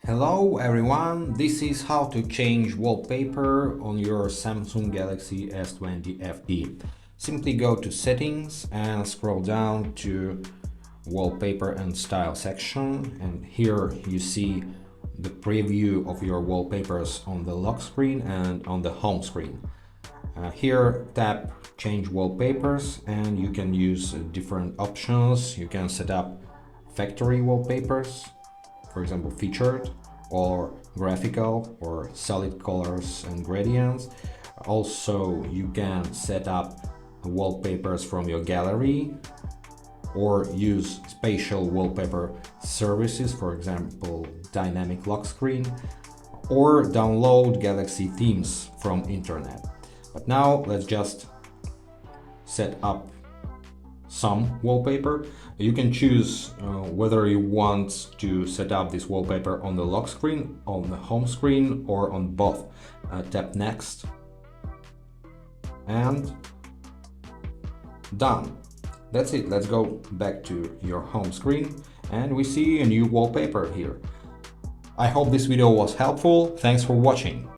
Hello everyone, this is how to change wallpaper on your Samsung Galaxy S20 FE. Simply go to settings and scroll down to wallpaper and style section, and here you see the preview of your wallpapers on the lock screen and on the home screen. Here tap change wallpapers and you can use different options. You can set up factory wallpapers, for example featured, or graphical or solid colors and gradients. Also you can set up wallpapers from your gallery or use spatial wallpaper services, for example dynamic lock screen, or download Galaxy themes from internet. But now let's just set up some wallpaper. You can choose whether you want to set up this wallpaper on the lock screen, on the home screen, or on both. Tap next and done. That's it. Let's go back to your home screen and we see a new wallpaper here. I hope this video was helpful. Thanks for watching.